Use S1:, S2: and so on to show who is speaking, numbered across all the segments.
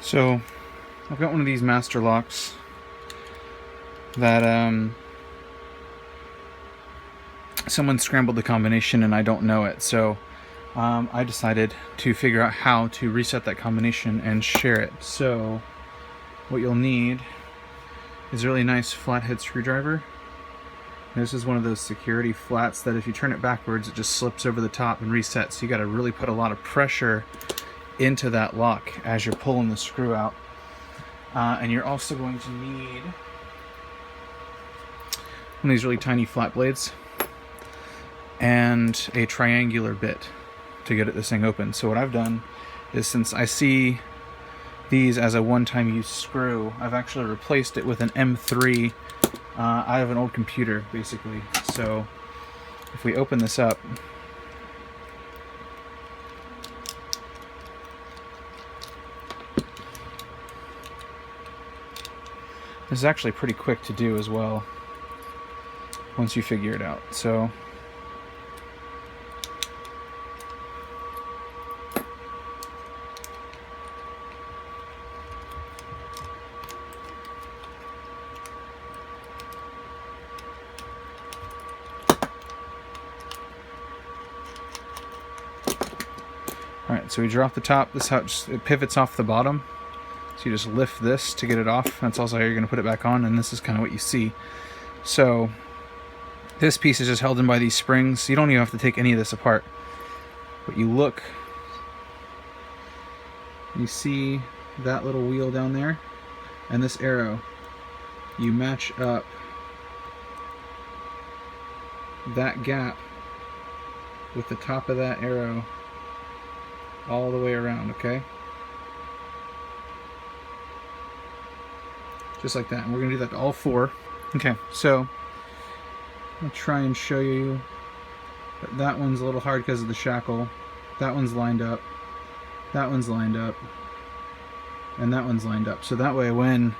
S1: So I've got one of these master locks that someone scrambled the combination and I don't know it. So I decided to figure out how to reset that combination and share it. So what you'll need is a really nice flathead screwdriver. This is one of those security flats that if you turn it backwards, it just slips over the top and resets. So you got to really put a lot of pressure into that lock as you're pulling the screw out. And you're also going to need one of these really tiny flat blades and a triangular bit to get this thing open. So what I've done is, since I see these as a one-time use screw, I've actually replaced it with an M3 out of an old computer, basically. So if we open this up, this is actually pretty quick to do as well once you figure it out. So alright, so we draw off the top. This is how it pivots off the bottom. So you just lift this to get it off. That's also how you're going to put it back on, and this is kind of what you see. So this piece is just held in by these springs. You don't even have to take any of this apart. But you look, you see that little wheel down there and this arrow. You match up that gap with the top of that arrow all the way around, okay? Just like that. And we're going to do that to all four. Okay, so I'll try and show you. But that one's a little hard because of the shackle. That one's lined up. That one's lined up. And that one's lined up. So that way when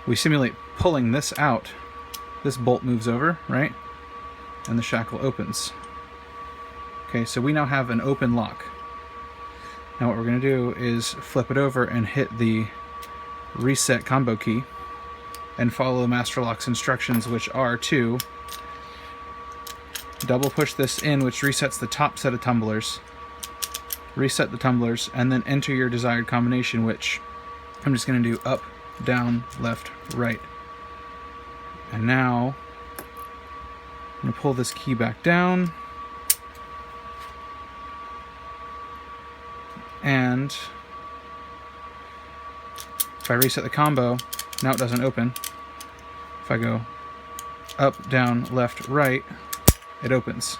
S1: we simulate pulling this out, this bolt moves over, right? And the shackle opens. Okay, so we now have an open lock. Now what we're going to do is flip it over and hit the reset combo key and follow the master lock's instructions, which are to double push this in, which resets the top set of tumblers, reset the tumblers, and then enter your desired combination, which I'm just going to do up, down, left, right. And now I'm going to pull this key back down, and if I reset the combo, now it doesn't open. If I go up, down, left, right, it opens.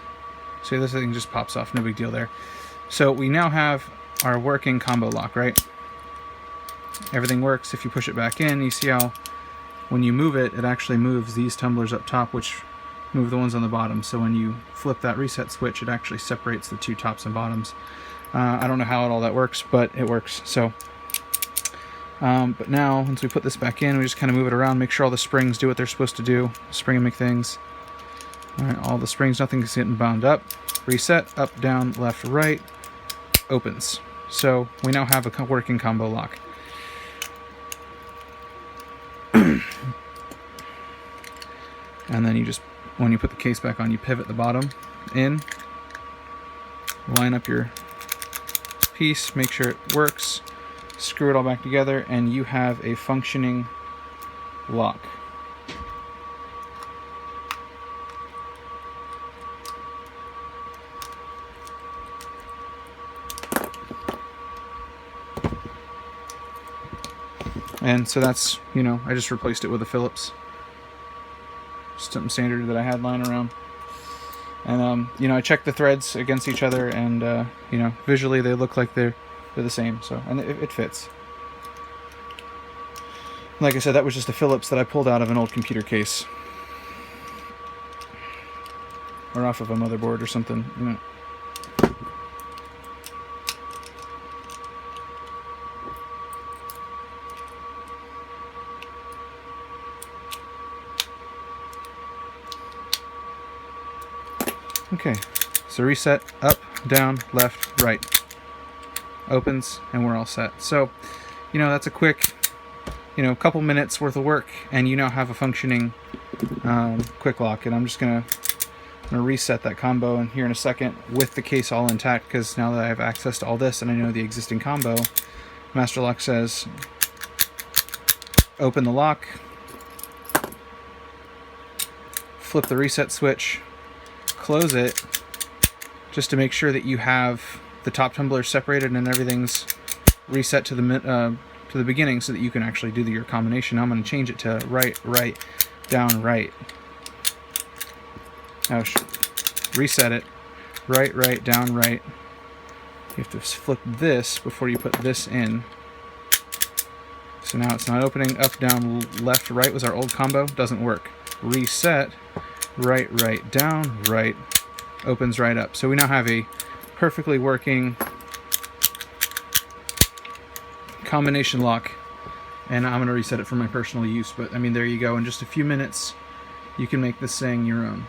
S1: So this thing just pops off, no big deal there. So we now have our working combo lock, right? Everything works. If you push it back in, you see how when you move it, it actually moves these tumblers up top, which move the ones on the bottom. So when you flip that reset switch, it actually separates the two tops and bottoms. I don't know how all that works, but it works. So but now, once we put this back in, we just kind of move it around, make sure all the springs do what they're supposed to do. Spring-amic things. Alright, all the springs, nothing's getting bound up. Reset, up, down, left, right, opens. So we now have a working combo lock. And then you just, when you put the case back on, you pivot the bottom in, line up your piece, make sure it works, screw it all back together, and you have a functioning lock. And so that's, you know, I just replaced it with a Phillips. Something standard that I had lying around. And, you know, I checked the threads against each other, and, you know, visually they look like they're the same. So, and it fits. Like I said, that was just a Phillips that I pulled out of an old computer case. Or off of a motherboard or something, you know. Okay, so reset, up, down, left, right. Opens, and we're all set. So you know, that's a quick, you know, couple minutes worth of work, and you now have a functioning quick lock. And I'm gonna reset that combo in here in a second with the case all intact, because now that I have access to all this and I know the existing combo, Master Lock says open the lock, flip the reset switch, close it, just to make sure that you have the top tumbler separated and everything's reset to the beginning, so that you can actually do your combination. Now I'm going to change it to right, right, down, right. Now reset it, right, right, down, right. You have to flip this before you put this in. So now it's not opening. Up, down, left, right was our old combo. Doesn't work. Reset, right, right, down, right. Opens right up. So we now have a perfectly working combination lock. And I'm going to reset it for my personal use. But I mean, there you go. In just a few minutes, you can make this thing your own.